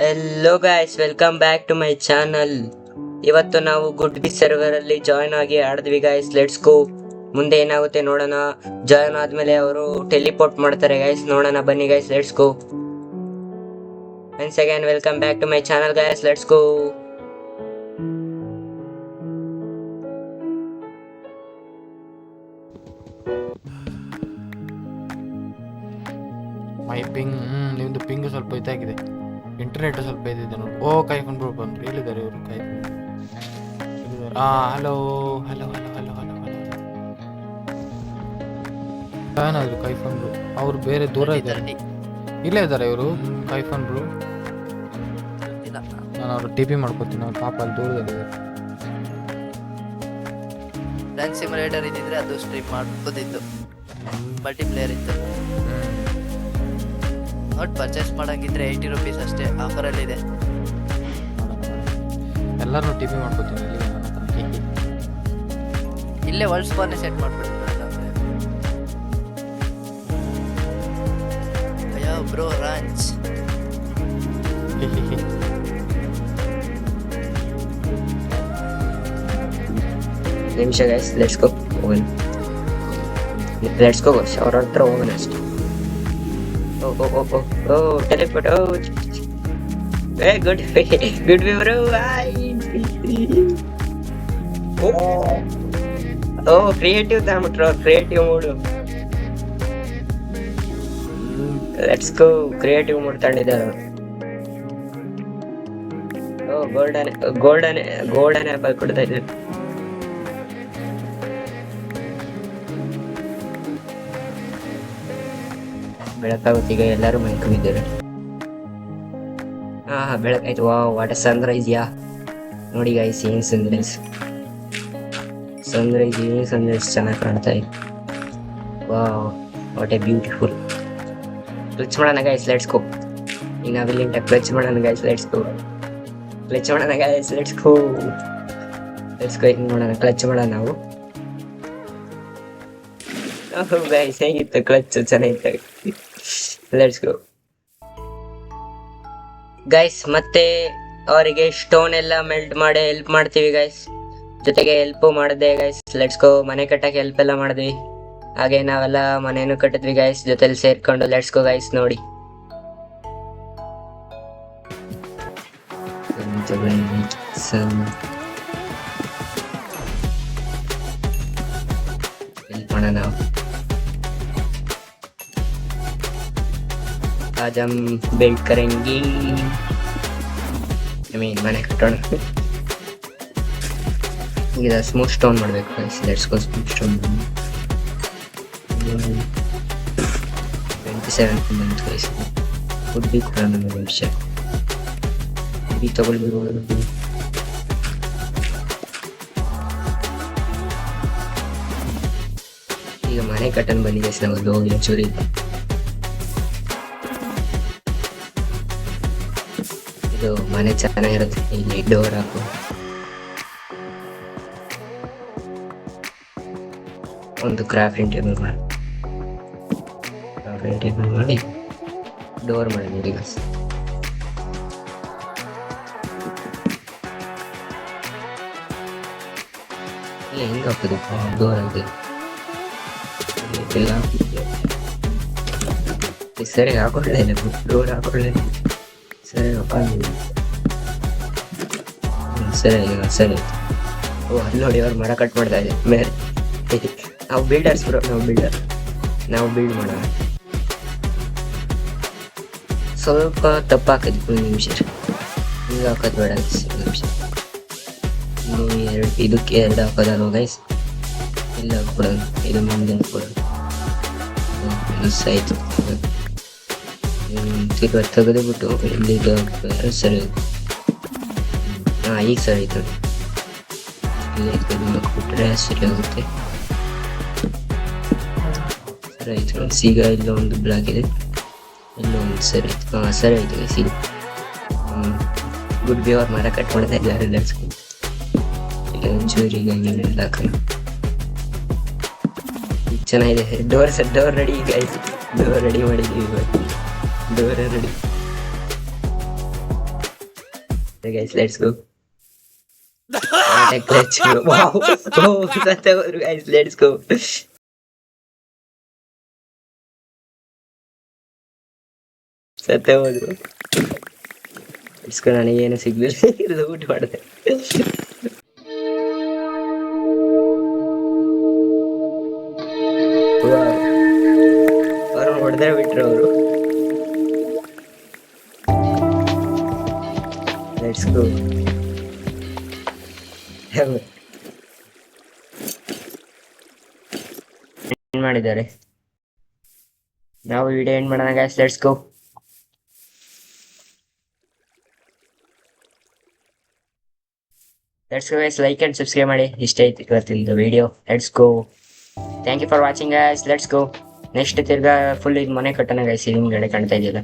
Hello guys, welcome back to my channel. ಇವತ್ತು ನಾವು good B server ಅಲ್ಲಿ join ಆಗಿ ಆಡಿದ್ವಿ ಗೈಸ್. ಲೆಟ್ಸ್ ಗೋ. ಮುಂದೆ ಏನಾಗುತ್ತೆ ನೋಡೋಣ. ಜಾಯ್ನ್ ಆದ್ಮೇಲೆ ಅವರು ಟೆಲಿಪೋರ್ಟ್ ಮಾಡ್ತಾರೆ ಗೈಸ್. ನೋಡೋಣ ಬನ್ನಿ guys, let's go. Once again welcome back to my channel guys, let's go. My ping ನಿಮ್ದು ಪಿಂಗ್ ಸ್ವಲ್ಪ ಇದಾಗಿದೆ, ಇಂಟರ್ನೆಟ್ ಸ್ವಲ್ಪ ಇದಿದೆ ನೋಡಿ. ಓ ಕೈಫೋನ್ ಬ್ರೋ ಬಂದ್ರು, ಎಲ್ಲಿದ್ದಾರೆ ಇವರು? ಕೈಫೋನ್ hello hello hello hello hello hello ಏನಾದ್ರು ಕೈಫೋನ್ ಬ್ರೋ? ಅವ್ರು ಬೇರೆ ದೂರ ಇದ್ದಾರೆ, ಇಲ್ಲೇ ಇದ್ದಾರೆ ಇವರು. ಕೈಫೋನ್ ಬ್ರೋ ನಾನು ಅವ್ರು ಟಿ ಪಿ ಮಾಡ್ಕೋತೀನಿ, ಅವ್ರು ಪಾಪ ಅಲ್ಲಿ ದೂರದಲ್ಲಿದ್ದಾರೆ. ರನ್ ಸಿಮ್ಯುಲೇಟರ್ ಇದ್ದಿದ್ರೆ ಅದು ಸ್ಟ್ರೀಮ್ ಮಾಡ್ಬೋದಿತ್ತು, ಮಲ್ಟಿಪ್ಲೇಯರ್ ಇತ್ತು. ನೋಟ್ ಪರ್ಚೇಸ್ ಮಾಡಂಗಿದ್ರೆ 80 rupees ಅಷ್ಟೇ, ಆಫರಲ್ಲಿ ಇದೆ. ಎಲ್ಲರೂ ಟಿ ಪಿ ಮಾಡ್ಕೋತೀನಿ ಇಲ್ಲಿ ನನ್ನ ಹತ್ರ. ಇಲ್ಲೇ ವರ್ಲ್ಡ್ ಸ್ಪಾನ್ ಸೆಟ್ ಮಾಡ್ಬಿಡ್ತೀನಿ. ಅಯ್ಯೋ ಬ್ರೋ ರಾಂಚ್ ನಿಮಿಷ ಗೈಸ್, ಲೆಟ್ಸ್ ಗೋ. ಹೋಗೋಣ, ಲೆಟ್ಸ್ ಗೋ ಗೈಸ್. ಅವ್ರ ಹತ್ರ ಹೋಗೋಣ ಅಷ್ಟೇ. Teleport. Hey, good view, bro. Creative thermometer, creative mode. Let's go. Creative mode ತಂದಿದ್ದಾರೆ. golden apple ಕೊಡ್ತಾ ಇದ್ದಾರೆ. ಬೆಳಕಾಗುತ್ತೆ ಈಗ, ಎಲ್ಲರೂ ಮಲ್ಕೊಂಡಿದ್ದಾರೆ. ಬೆಳಕಾಯ್ತು. ವಾಟ್ ಸನ್ರೈಸ್ ಯಾ ನೋಡಿ ಗೈಸ್, ಏನು ಸನ್ರೈಸ್ ಏನು ಸನ್ರೈಸ್ ಚೆನ್ನಾಗಿ ಕಾಣ್ತಾ ಇದೆ. What A beautiful. ಕ್ಲಚ್ ಮಾಡೋಣ ಗೈಸ್, ಲೆಟ್ಸ್ ಗೋ. ಈಗ ನಾವಿಲ್ಲಿಂದ ಕ್ಲಚ್ ಮಾಡೋಣ ಗೈಸ್, ಲೆಟ್ಸ್ ಗೋ. ಕ್ಲಚ್ ಮಾಡೋಣ ಗೈಸ್, ಲೆಟ್ಸ್ ಗೋ. ಹಿಂಗೆ ಮಾಡೋಣ, ಕ್ಲಚ್ ಮಾಡೋಣ ನಾವು. ಗೈಸ್ ಹೇಗಿತ್ತು ಕ್ಲಚ್? ಚೆನ್ನಾಗಿತ್ತು. Let's go guys. ಮತ್ತೆ ಅವರಿಗೆ ಸ್ಟೋನ್ ಎಲ್ಲ ಮೆಲ್ಟ್ ಮಾಡಿ ಹೆಲ್ಪ್ ಮಾಡ್ತೀವಿ ಗೈಸ್. ಜೊತೆಗೆ ಹೆಲ್ಪ್ ಮಾಡಿದೆ ಗೈಸ್. ಲೆಟ್ಸ್ ಗೋ. ಮನೆ ಕಟ್ಟಕ್ಕೆ ಹೆಲ್ಪ್ ಎಲ್ಲ ಮಾಡಿದ್ವಿ, ಹಾಗೆ ನಾವೆಲ್ಲ ಮನೇನು ಕಟ್ಟಿದ್ವಿ ಗೈಸ್ ಜೊತೆಲಿ ಸೇರ್ಕೊಂಡು. Let's go guys. ನೋಡಿ ಹೆಲ್ಪ್ ಮಾಡೋಣ ನಾವು. आज हम बिल्ड करेंगे, ಮನೆ ಕಟ್ಟೋಣ. ಈಗ ಸ್ಮೂತ್ ಸ್ಟೋನ್ ಮಾಡಬೇಕು guys. Let's go. Smooth stone 27 ಬಂತು ಗೈಸ್. ಫುಡ್ ಬಿ ಕೊಡೋಣ ನಿಮಿಷ. ಬಿ ತಗೊಳ್ಬೇಕು. ಈಗ ಮನೆ ಕಟ್ಟನ್ ಬನ್ನಿ ಗೈಸ್, ನಾವು ಹೋಗಿ ಒಂಚೂರಿ. ಇದು ಮನೆ ಚೆನ್ನಾಗಿರುತ್ತೆ. ಇಲ್ಲಿ ಡೋರ್ ಹಾಕು. ಒಂದು ಕ್ರಾಫ್ಟಿಂಗ್ ಟೇಬಲ್ ಮಾಡಿ ಡೋರ್ ಮಾಡಿ ನೋಡಿ ಗೈಸ್. ಇಲ್ಲ ಹೆಂಗೆ ಹಾಕೋದು ಡೋರ್ ಆಗಿದೆ? ಸರಿ ಹಾಕೊಳ್ಳೇ ಇಲ್ಲ, ಡೋರ್ ಹಾಕೊಳ್ಳೇ ಸರಿ. ಸರಿ. ಅಲ್ಲಿ ನೋಡಿ, ಅವ್ರು ಮರ ಕಟ್ ಮಾಡ್ತಾ ಇದೆ ಮೇಲೆ. ನಾವು ಬಿಲ್ಡರ್ಸ್ ಬ್ರೋ, ನಾವು ಬಿಲ್ಡ್ ಮಾಡೋಣ. ಸ್ವಲ್ಪ ತಪ್ಪು ಹಾಕಿದ್ವಿ. ಒಂದು ನಿಮಿಷ, ಹಿಂಗೆ ಹಾಕೋದು ಬೇಡ. ನಿಮಿಷ, ಇದಕ್ಕೆ 2 ಹಾಕೋದಲ್ವ ಗೈಸ್? ಇಲ್ಲ ಹಾಕ್ಬಿಡೋದು, ಇದು ಮುಂದೆ ಹಾಕ್ಬಿಡೋದು. ಆಯ್ತು. ತೆಗೆದುಬಿಟ್ಟು ಇಲ್ಲಿಗೆ ಸರಿ. ಈಗ ಸರಿ ಆಯ್ತು. ಇಲ್ಲಿ ಹಾಕ್ಬಿಟ್ರೆ ಸರಿ ಆಗುತ್ತೆ. ಸರಿ ಆಯ್ತು. ಈಗ ಇಲ್ಲ ಒಂದು ಬ್ಲಾಕ್ ಇದೆ, ಇಲ್ಲ ಒಂದು ಸರಿ ಆಯ್ತು. ಸರಿ ಆಯ್ತು ಗೈಸ್. ಗುಡ್ ಬಿ ಅವ್ರ ಮರ ಕಟ್ ಮಾಡ್ತಾ ಇದ್ದಾರೆ. ಲಡ್ಸ್ಕೊಂಡು ಇಲ್ಲ ಒಂಚೂರಿಗೆ ಎಲ್ಲ ಹಾಕೋಣ. ಚೆನ್ನಾಗಿದೆ. Door ready guys. Door ready ಮಾಡಿದ್ದೀವಿ. Door ready. Guys let's go. Clutch wow ಸತ್ತ ಹೋದ್ರು ಗೈಸ್ ಲೆಟ್ಸ್ ಗೋ. ಸತ್ತ ಹೋದ್ರು. Let's go. ನನಗೇನು ಸಿಗ್ಲಿಲ್ಲ, ಲೂಟ್ ಮಾಡಿದೆ. ಅವ್ರು ಹೊಡೆದೇ ಬಿಟ್ರು ಅವರು. Let's go. ಏನ್ ಮಾಡಿದ್ದಾರೆ? ನಾವು ವಿಡಿಯೋ ಎಂಡ್ ಮಾಡೋಣ guys. Let's go. Let's go guys. Like and subscribe ಮಾಡಿ. ಇಷ್ಟ ಐತಿ ಇವತ್ತಿಂದು video. Let's go. Thank you for watching guys. Let's go. Next ತಿರ್ಗಾ ಫುಲ್ ಇದು ಮನೆ ಕಟ್ಟೋಣ ಗೈಸ್. ಹಿಂದ್ಗಡೆ ಕಾಣ್ತಾ ಇದೆಯಲ್ಲ.